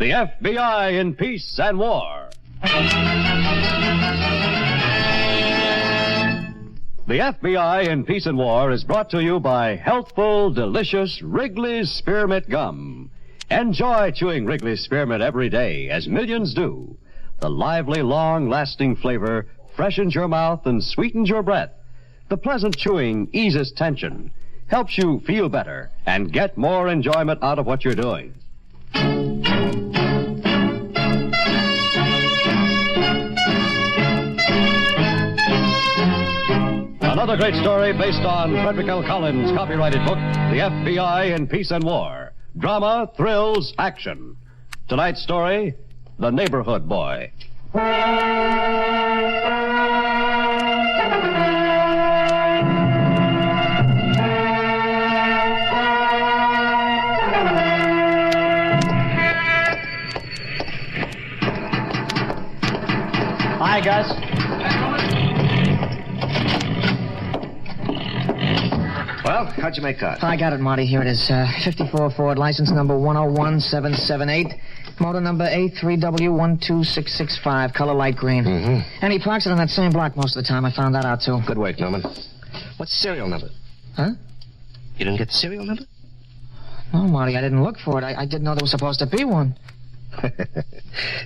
The FBI in Peace and War. The FBI in Peace and War is brought to you by healthful, delicious Wrigley's Spearmint Gum. Enjoy chewing Wrigley's Spearmint every day, as millions do. The lively, long-lasting flavor freshens your mouth and sweetens your breath. The pleasant chewing eases tension, helps you feel better, and get more enjoyment out of what you're doing. Another great story based on Frederick L. Collins' copyrighted book, The FBI in Peace and War. Drama, thrills, action. Tonight's story, The Neighborhood Boy. Hi, Gus. Well, how'd you make out? I got it, Marty. Here it is. 54 Ford, license number 101778, motor number A3W12665, color light green. Mm-hmm. And he parks it on that same block most of the time. I found that out, too. Good work, Norman. What's the serial number? Huh? You didn't get the serial number? No, Marty, I didn't look for it. I didn't know there was supposed to be one.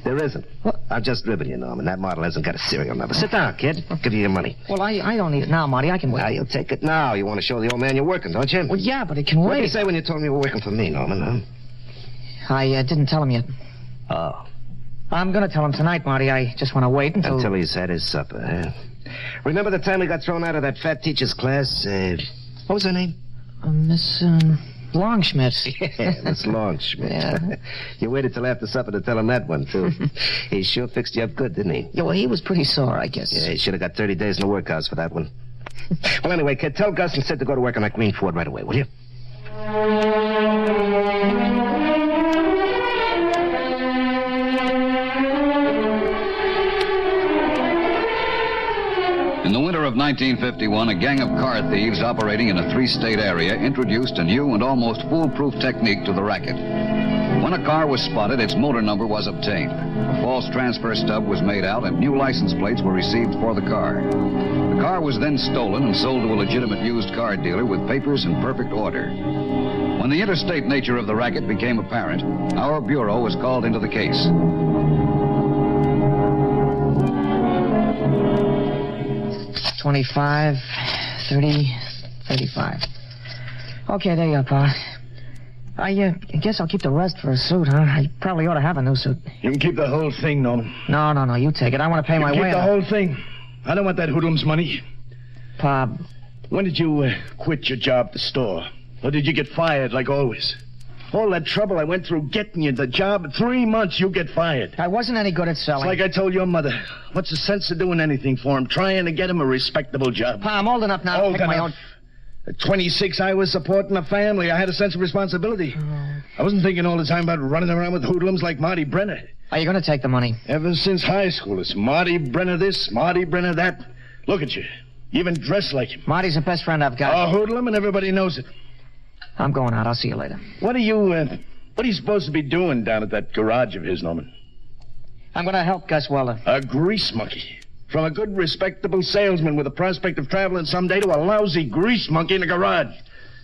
There isn't. What? I'm just ribbing you, Norman. That model hasn't got a serial number. Sit down, kid. I'll give you your money. Well, I don't need it now, Marty. I can wait. Now, you'll take it now. You want to show the old man you're working, don't you? Well, yeah, but it can What did you wait. say when you told me you were working for me, Norman, huh? I didn't tell him yet. Oh. I'm going to tell him tonight, Marty. I just want to wait until... Until he's had his supper, huh? Remember the time we got thrown out of that fat teacher's class? What was her name? Miss, Longschmidt. Yeah, Miss Longschmidt. Yeah. You waited till after supper to tell him that one, too. He sure fixed you up good, didn't he? Yeah, well, he was pretty sore, I guess. Yeah, he should have got 30 days in the workhouse for that one. Well, anyway, kid, tell Gus and Sid to go to work on that green Ford right away, will you? In the winter of 1951, a gang of car thieves operating in a three-state area introduced a new and almost foolproof technique to the racket. When a car was spotted, its motor number was obtained. A false transfer stub was made out, and new license plates were received for the car. The car was then stolen and sold to a legitimate used car dealer with papers in perfect order. When the interstate nature of the racket became apparent, our bureau was called into the case. $25, $30, $35. Okay, there you are, Pa. I guess I'll keep the rest for a suit, huh? I probably ought to have a new suit. You can keep the whole thing, Norman. No, you take it. I want to pay my way. Keep the whole thing. I don't want that hoodlum's money. Pa. When did you quit your job at the store? Or did you get fired like always? All that trouble I went through getting you the job, 3 months you get fired. I wasn't any good at selling. It's like I told your mother. What's the sense of doing anything for him? Trying to get him a respectable job. Pa, I'm old enough now to pick my own... At 26, I was supporting a family. I had a sense of responsibility. I wasn't thinking all the time about running around with hoodlums like Marty Brenner. Are you going to take the money? Ever since high school, it's Marty Brenner this, Marty Brenner that. Look at you. You even dress like him. Marty's the best friend I've got. A hoodlum, and everybody knows it. I'm going out. I'll see you later. What are you supposed to be doing down at that garage of his, Norman? I'm going to help Gus Weller. A grease monkey. From a good, respectable salesman with a prospect of traveling someday to a lousy grease monkey in a garage.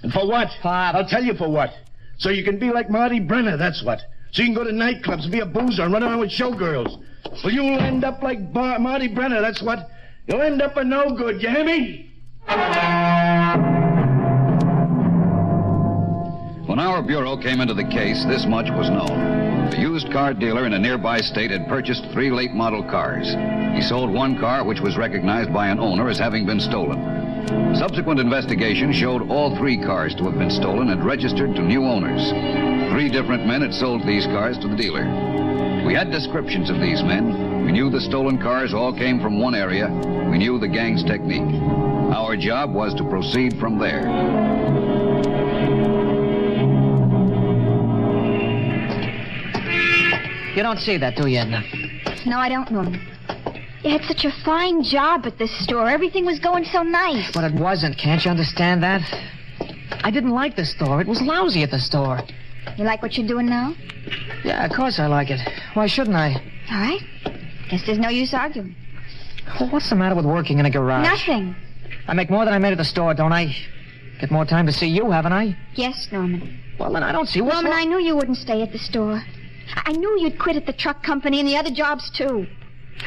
And for what? Pop. I'll tell you for what. So you can be like Marty Brenner, that's what. So you can go to nightclubs and be a boozer and run around with showgirls. Well, you'll end up like Marty Brenner, that's what. You'll end up a no good, you hear me? When our bureau came into the case, this much was known. The used car dealer in a nearby state had purchased 3 late model cars. He sold one car which was recognized by an owner as having been stolen. Subsequent investigation showed all 3 cars to have been stolen and registered to new owners. 3 different men had sold these cars to the dealer. We had descriptions of these men. We knew the stolen cars all came from one area. We knew the gang's technique. Our job was to proceed from there. You don't see that, do you, Edna? No, I don't, Norman. You had such a fine job at this store. Everything was going so nice. But it wasn't. Can't you understand that? I didn't like the store. It was lousy at the store. You like what you're doing now? Yeah, of course I like it. Why shouldn't I? All right. Guess there's no use arguing. Well, what's the matter with working in a garage? Nothing. I make more than I made at the store, don't I? Get more time to see you, haven't I? Yes, Norman. Well, then I don't see what's Norman, wrong. I knew you wouldn't stay at the store. I knew you'd quit at the truck company and the other jobs, too.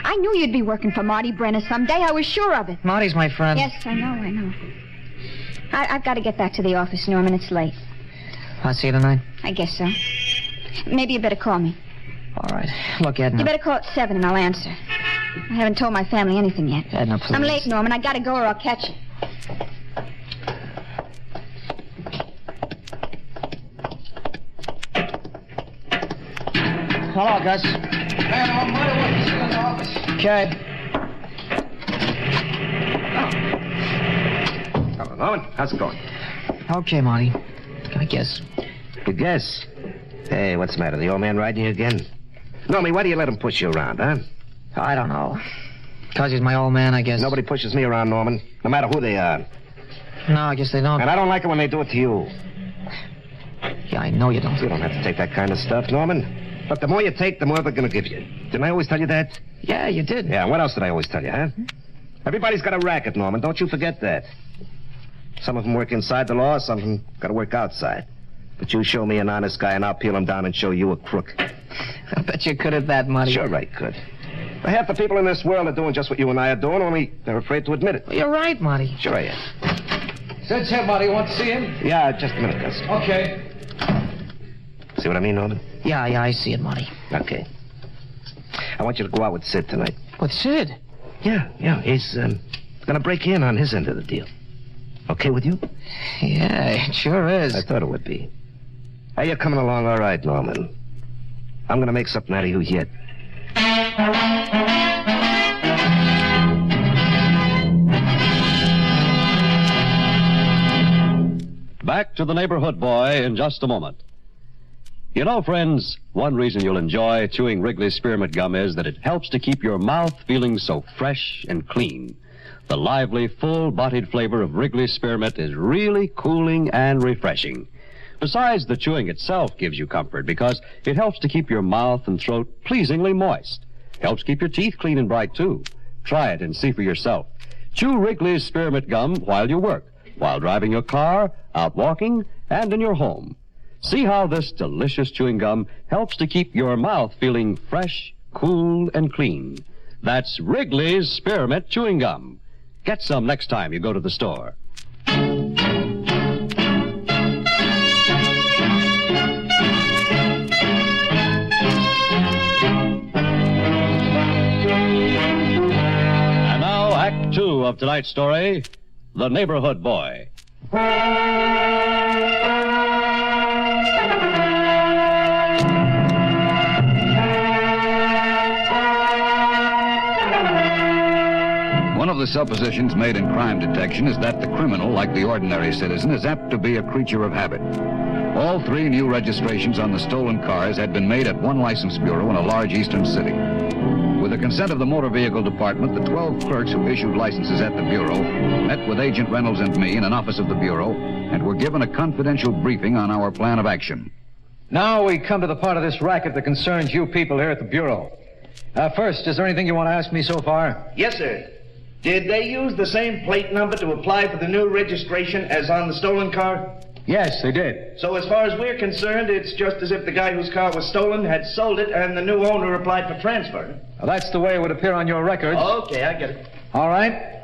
I knew you'd be working for Marty Brenner someday. I was sure of it. Marty's my friend. Yes, I know. I've got to get back to the office, Norman. It's late. I'll see you tonight. I guess so. Maybe you better call me. All right. Look, Edna. You better call at 7 and I'll answer. I haven't told my family anything yet. Edna, please. I'm late, Norman. I gotta go or I'll catch you. Hello, Gus. Man, I'm Marty. What you see in the office? Okay. Hello, Norman. How's it going? Okay, Marty. I guess. Good guess. Hey, what's the matter? The old man riding you again? Normie, why do you let him push you around, huh? I don't know. Because he's my old man, I guess. Nobody pushes me around, Norman, no matter who they are. No, I guess they don't. And I don't like it when they do it to you. Yeah, I know you don't. You don't have to take that kind of stuff, Norman. Look, the more you take, the more they're going to give you. Didn't I always tell you that? Yeah, you did. Yeah, and what else did I always tell you, huh? Everybody's got a racket, Norman. Don't you forget that. Some of them work inside the law, some of them got to work outside. But you show me an honest guy, and I'll peel him down and show you a crook. I bet you could at that, Marty. Sure I could. But half the people in this world are doing just what you and I are doing, only they're afraid to admit it. Well, you're right, Marty. Sure I am. Said here, Marty. Want to see him? Yeah, just a minute, Gus. Okay. See what I mean, Norman? Yeah, I see it, Marty. Okay. I want you to go out with Sid tonight. With Sid? Yeah. He's going to break in on his end of the deal. Okay with you? Yeah, it sure is. I thought it would be. Hey, you're coming along all right, Norman. I'm going to make something out of you yet. Back to the neighborhood boy in just a moment. You know, friends, one reason you'll enjoy chewing Wrigley's Spearmint Gum is that it helps to keep your mouth feeling so fresh and clean. The lively, full-bodied flavor of Wrigley's Spearmint is really cooling and refreshing. Besides, the chewing itself gives you comfort because it helps to keep your mouth and throat pleasingly moist. Helps keep your teeth clean and bright, too. Try it and see for yourself. Chew Wrigley's Spearmint Gum while you work, while driving your car, out walking, and in your home. See how this delicious chewing gum helps to keep your mouth feeling fresh, cool, and clean. That's Wrigley's Spearmint Chewing Gum. Get some next time you go to the store. And now, Act 2 of tonight's story, The Neighborhood Boy. One of the suppositions made in crime detection is that the criminal, like the ordinary citizen, is apt to be a creature of habit. All 3 new registrations on the stolen cars had been made at one license bureau in a large eastern city. With the consent of the Motor Vehicle Department, the 12 clerks who issued licenses at the bureau met with Agent Reynolds and me in an office of the bureau and were given a confidential briefing on our plan of action. Now we come to the part of this racket that concerns you people here at the Bureau. First, is there anything you want to ask me so far? Yes, sir. Did they use the same plate number to apply for the new registration as on the stolen car? Yes, they did. So as far as we're concerned, it's just as if the guy whose car was stolen had sold it and the new owner applied for transfer. Well, that's the way it would appear on your records. Okay, I get it. All right.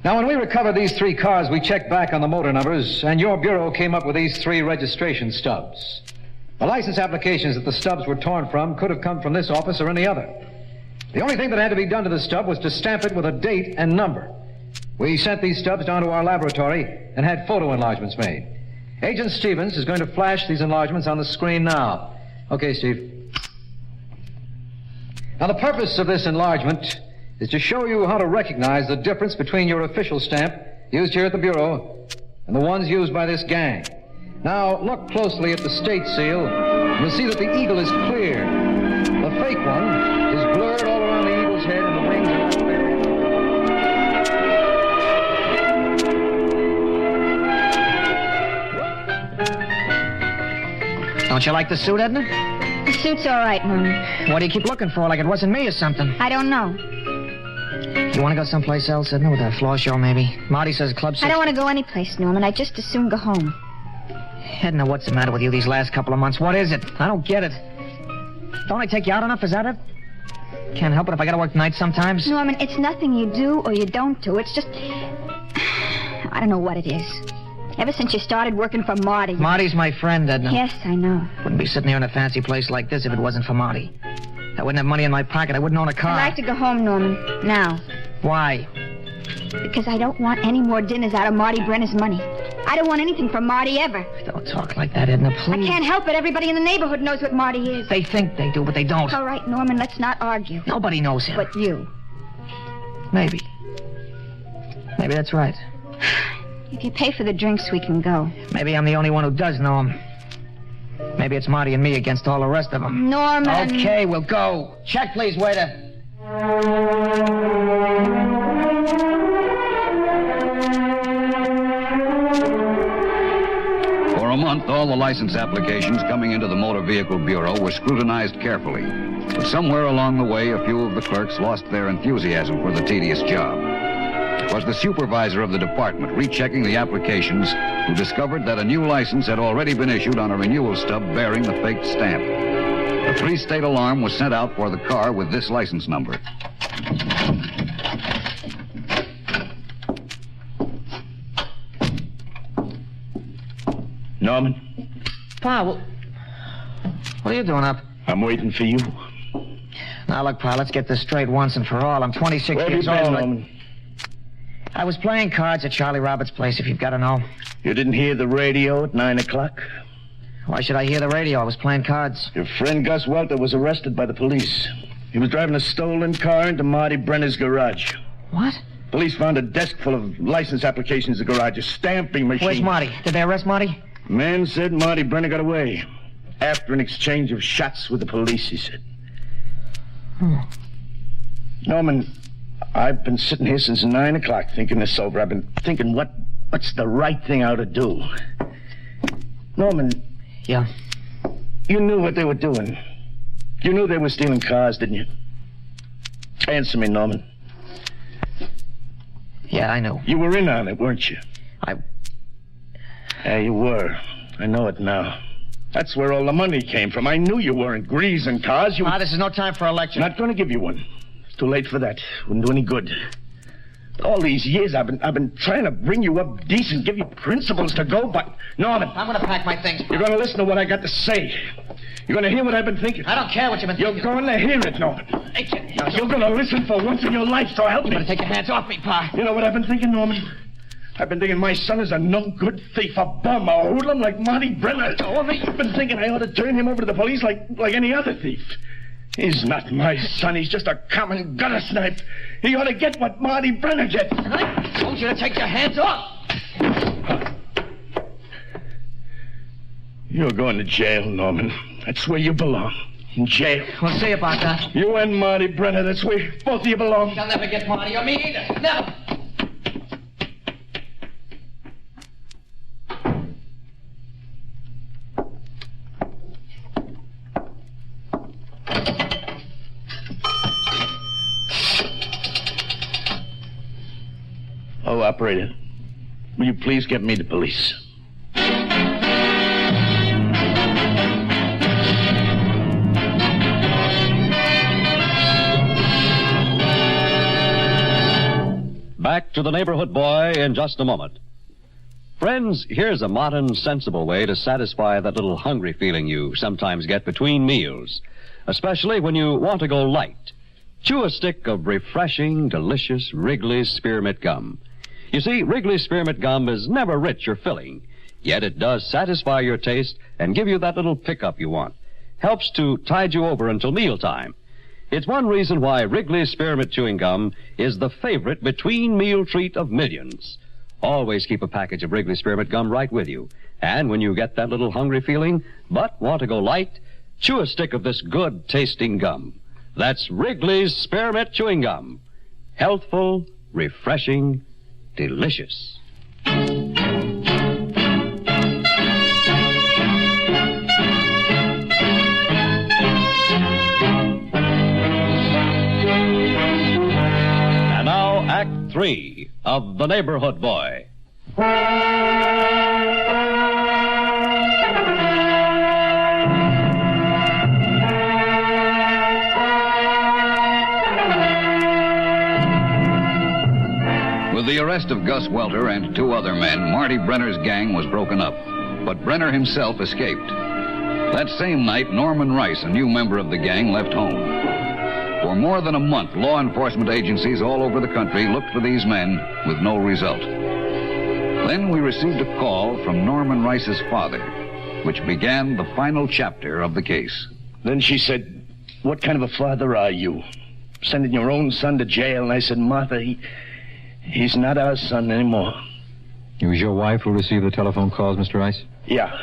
Now, when we recovered these 3 cars, we checked back on the motor numbers, and your bureau came up with these 3 registration stubs. The license applications that the stubs were torn from could have come from this office or any other. The only thing that had to be done to the stub was to stamp it with a date and number. We sent these stubs down to our laboratory and had photo enlargements made. Agent Stevens is going to flash these enlargements on the screen now. Okay, Steve. Now, the purpose of this enlargement is to show you how to recognize the difference between your official stamp used here at the Bureau and the ones used by this gang. Now, look closely at the state seal. You'll see that the eagle is clear. The fake one is blurred all around the eagle's head and the wings are not clear. Don't you like the suit, Edna? The suit's all right, Norman. What do you keep looking for, like it wasn't me or something? I don't know. You want to go someplace else, Edna, with a floor show, maybe? Marty says Club 6... I don't want to go anyplace, Norman. I'd just as soon go home. Edna, what's the matter with you these last couple of months? What is it? I don't get it. Don't I take you out enough? Is that it? Can't help it if I gotta work nights sometimes. Norman, it's nothing you do or you don't do. It's just... I don't know what it is. Ever since you started working for Marty... Marty's my friend, Edna. Yes, I know. Wouldn't be sitting here in a fancy place like this if it wasn't for Marty. I wouldn't have money in my pocket. I wouldn't own a car. I'd like to go home, Norman. Now. Why? Because I don't want any more dinners out of Marty Brenner's money. I don't want anything from Marty ever. Don't talk like that, Edna, please. I can't help it. Everybody in the neighborhood knows what Marty is. They think they do, but they don't. All right, Norman, let's not argue. Nobody knows him. But you. Maybe. Maybe that's right. If you pay for the drinks, we can go. Maybe I'm the only one who does know him. Maybe it's Marty and me against all the rest of them. Norman. Okay, we'll go. Check, please, waiter. For a month, all the license applications coming into the Motor Vehicle Bureau were scrutinized carefully. But somewhere along the way, a few of the clerks lost their enthusiasm for the tedious job. It was the supervisor of the department, rechecking the applications, who discovered that a new license had already been issued on a renewal stub bearing the faked stamp. A 3-state alarm was sent out for the car with this license number. Norman, Pa, what are you doing up? I'm waiting for you. Now, look, Pa, let's get this straight once and for all. I'm 26 Where have years you been, old. Norman? I was playing cards at Charlie Roberts' place, if you've got to know. You didn't hear the radio at 9 o'clock? Why should I hear the radio? I was playing cards. Your friend Gus Welter was arrested by the police. He was driving a stolen car into Marty Brenner's garage. What? Police found a desk full of license applications in the garage, a stamping machine. Where's Marty? Did they arrest Marty? Man said Marty Brenner got away. After an exchange of shots with the police, he said. Norman, I've been sitting here since 9 o'clock thinking this over. I've been thinking what's the right thing I ought to do. Norman. Yeah. You knew what they were doing. You knew they were stealing cars, didn't you? Answer me, Norman. Yeah, I know. You were in on it, weren't you? Yeah, you were. I know it now. That's where all the money came from. I knew you weren't greasing cars. Pa, this is no time for a lecture. Not going to give you one. It's too late for that. Wouldn't do any good. All these years I've been trying to bring you up decent, give you principles to go by. Norman. I'm going to pack my things, Pa. You're going to listen to what I got to say. You're going to hear what I've been thinking. I don't care what you've been thinking. You're going to hear it, Norman. Now, you're going to listen for once in your life, so help me. You better take your hands off me, Pa. You know what I've been thinking, Norman? I've been thinking my son is a no-good thief, a bum, a hoodlum like Marty Brenner. I've been thinking I ought to turn him over to the police like any other thief. He's not my son. He's just a common gutter snipe. He ought to get what Marty Brenner gets. And I told you to take your hands off. You're going to jail, Norman. That's where you belong. In jail. We'll see about that. You and Marty Brenner, that's where both of you belong. You'll never get Marty or me either. Never. Oh, operator, will you please get me the police? Back to the neighborhood boy in just a moment. Friends, here's a modern, sensible way to satisfy that little hungry feeling you sometimes get between meals, especially when you want to go light. Chew a stick of refreshing, delicious Wrigley's Spearmint Gum. You see, Wrigley's Spearmint Gum is never rich or filling, yet it does satisfy your taste and give you that little pickup you want. Helps to tide you over until mealtime. It's one reason why Wrigley's Spearmint Chewing Gum is the favorite between-meal treat of millions. Always keep a package of Wrigley's Spearmint Gum right with you. And when you get that little hungry feeling, but want to go light, chew a stick of this good-tasting gum. That's Wrigley's Spearmint Chewing Gum. Healthful, refreshing, delicious. Part 3 of The Neighborhood Boy. With the arrest of Gus Welter and 2 other men, Marty Brenner's gang was broken up. But Brenner himself escaped. That same night, Norman Rice, a new member of the gang, left home. For more than a month, law enforcement agencies all over the country looked for these men with no result. Then we received a call from Norman Rice's father, which began the final chapter of the case. Then she said, "What kind of a father are you? Sending your own son to jail?" And I said, "Martha, he's not our son anymore." It was your wife who received the telephone calls, Mr. Rice? Yeah.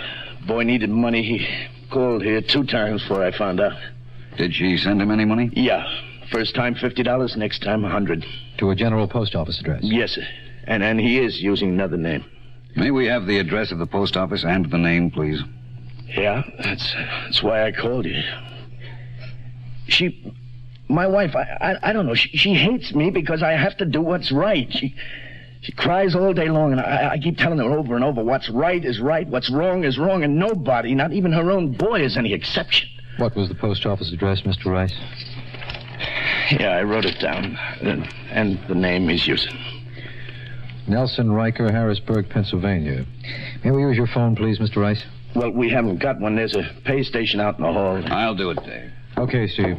Boy needed money. He called here 2 times before I found out. Did she send him any money? Yeah. First time $50, next time $100. To a general post office address? Yes, sir. And he is using another name. May we have the address of the post office and the name, please? Yeah, that's why I called you. My wife, I don't know, she hates me because I have to do what's right. She cries all day long, and I keep telling her over and over, what's right is right, what's wrong is wrong, and nobody, not even her own boy, is any exception. What was the post office address, Mr. Rice? Yeah, I wrote it down, and the name he's using. Nelson Riker, Harrisburg, Pennsylvania. May we use your phone, please, Mr. Rice? Well, we haven't got one. There's a pay station out in the hall. I'll do it, Dave. Okay, Steve.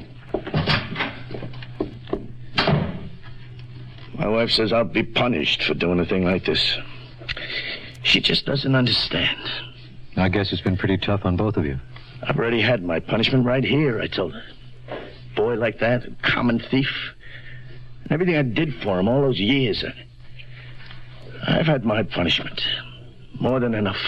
My wife says I'll be punished for doing a thing like this. She just doesn't understand. I guess it's been pretty tough on both of you. I've already had my punishment right here, I told her. Boy like that, a common thief. And everything I did for him all those years. I've had my punishment. More than enough.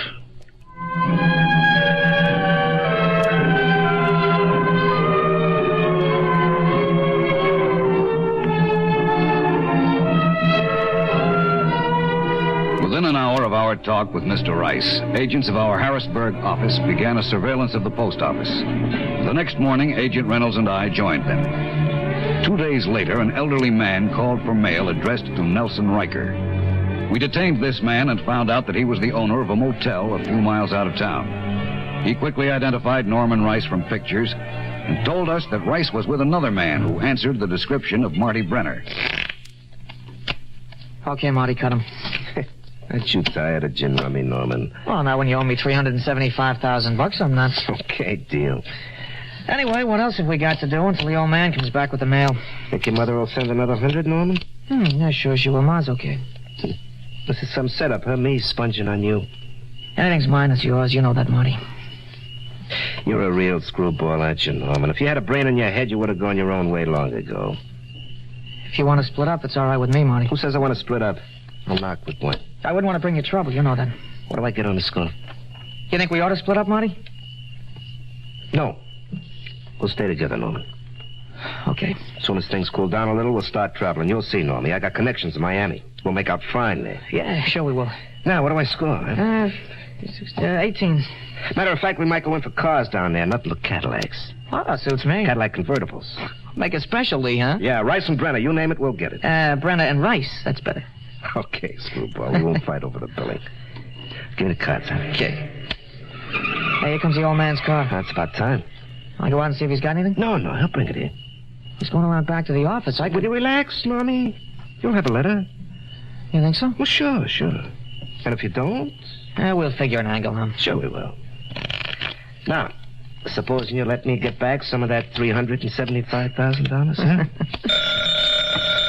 Within an hour of our talk with Mr. Rice, agents of our Harrisburg office began a surveillance of the post office. The next morning, Agent Reynolds and I joined them. 2 days later, an elderly man called for mail addressed to Nelson Riker. We detained this man and found out that he was the owner of a motel a few miles out of town. He quickly identified Norman Rice from pictures and told us that Rice was with another man who answered the description of Marty Brenner. Okay, Marty, cut him. Aren't you tired of gin rummy, Norman? Well, now when you owe me $375,000, I'm not. Okay, deal. Anyway, what else have we got to do until the old man comes back with the mail? Think your mother will send another 100, Norman? Yeah, sure she will. Ma's okay. This is some setup, huh? Me sponging on you. Anything's mine, it's yours. You know that, Marty. You're a real screwball, aren't you, Norman? If you had a brain in your head, you would have gone your own way long ago. If you want to split up, it's all right with me, Marty. Who says I want to split up? I'll knock with one. I wouldn't want to bring you trouble. You know that. What do I get on the score? You think we ought to split up, Marty? No. We'll stay together, Norman. Okay. As soon as things cool down a little, we'll start traveling. You'll see, Normie. I got connections in Miami. We'll make out fine there. Yeah, sure we will. Now, what do I score, huh? 18. Matter of fact, we might go in for cars down there, not look Cadillacs. Well, that suits me. Cadillac convertibles. Make it special, Lee, huh? Yeah, Rice and Brenner. You name it, we'll get it. Brenner and Rice. That's better. Okay, screwball. We won't fight over the billing. Give me the cards, huh? Okay. Hey, here comes the old man's car. That's about time. I'll go out and see if he's got anything? No, he'll bring it here. He's going around back to the office. Will you relax, Normie? You'll have a letter. You think so? Well, sure. And if you don't? We'll figure an angle, huh? Sure we will. Now, supposing you let me get back some of that $375,000, huh?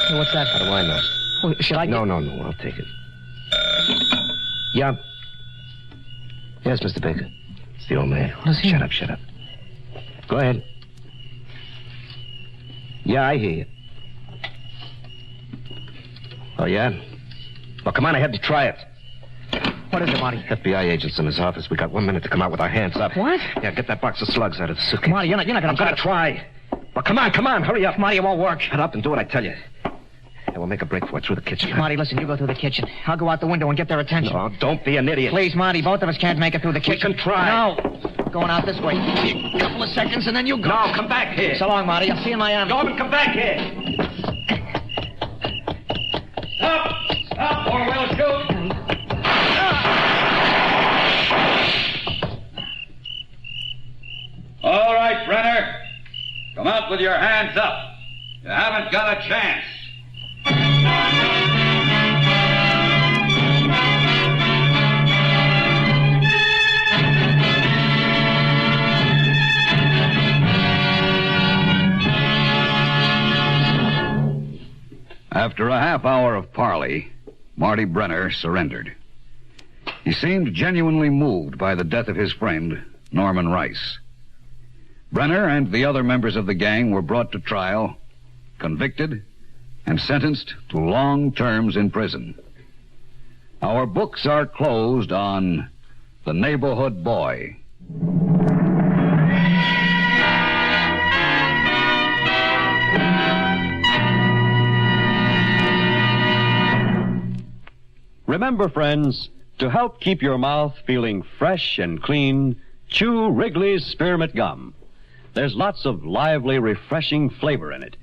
Hey, what's that? How do I know? Well, should I No, I'll take it. Yeah. Yes, Mr. Baker. It's the old man. What is he? Shut up. Go ahead. Yeah, I hear you. Oh, yeah? Well, come on ahead and try it. What is it, Marty? FBI agents in his office. We got 1 minute to come out with our hands up. What? Yeah, get that box of slugs out of the suitcase. Marty, you're not gonna... I'm gonna try. Well, come on, hurry up. Marty, it won't work. Shut up and do what I tell you. Yeah, we'll make a break for it through the kitchen. Huh? Marty, listen, you go through the kitchen. I'll go out the window and get their attention. No, don't be an idiot. Please, Marty, both of us can't make it through the kitchen. We can try. No. Going out this way. A couple of seconds and then you go. No, come back here. So long, Marty. I'll see you in Miami. Norman, come back here. Stop! Stop, or we'll shoot! All right, Brenner. Come out with your hands up. You haven't got a chance. After a half hour of parley, Marty Brenner surrendered. He seemed genuinely moved by the death of his friend, Norman Rice. Brenner and the other members of the gang were brought to trial, convicted, and sentenced to long terms in prison. Our books are closed on The Neighborhood Boy. Remember, friends, to help keep your mouth feeling fresh and clean, chew Wrigley's Spearmint Gum. There's lots of lively, refreshing flavor in it,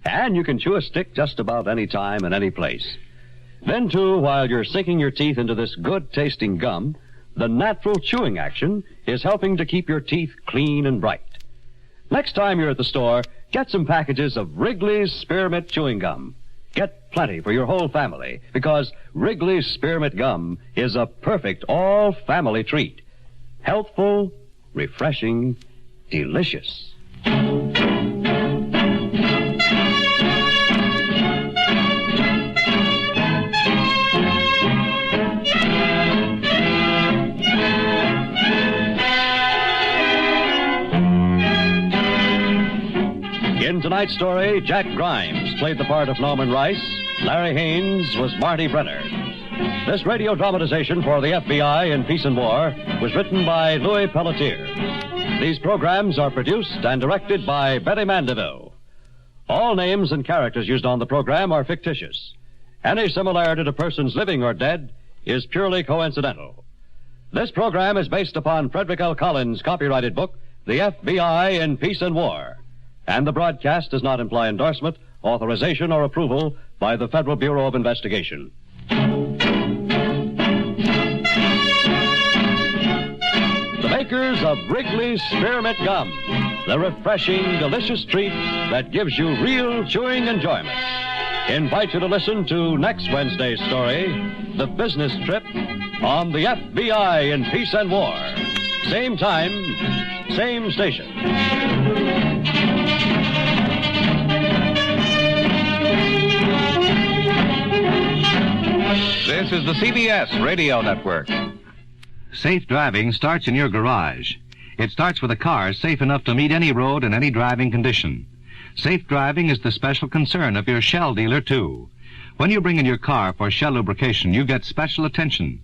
and you can chew a stick just about any time and any place. Then, too, while you're sinking your teeth into this good-tasting gum, the natural chewing action is helping to keep your teeth clean and bright. Next time you're at the store, get some packages of Wrigley's Spearmint Chewing Gum. Get plenty for your whole family, because Wrigley's Spearmint Gum is a perfect all-family treat. Healthful, refreshing, delicious. In tonight's story, Jack Grimes played the part of Norman Rice. Larry Haynes was Marty Brenner. This radio dramatization for the FBI in Peace and War was written by Louis Pelletier. These programs are produced and directed by Betty Mandeville. All names and characters used on the program are fictitious. Any similarity to persons living or dead is purely coincidental. This program is based upon Frederick L. Collins' copyrighted book, The FBI in Peace and War. And the broadcast does not imply endorsement, authorization, or approval by the Federal Bureau of Investigation. The makers of Wrigley's Spearmint Gum, the refreshing, delicious treat that gives you real chewing enjoyment, invite you to listen to next Wednesday's story, The Business Trip on the FBI in Peace and War. Same time, same station. This is the CBS Radio Network. Safe driving starts in your garage. It starts with a car safe enough to meet any road and any driving condition. Safe driving is the special concern of your Shell dealer, too. When you bring in your car for Shell lubrication, you get special attention.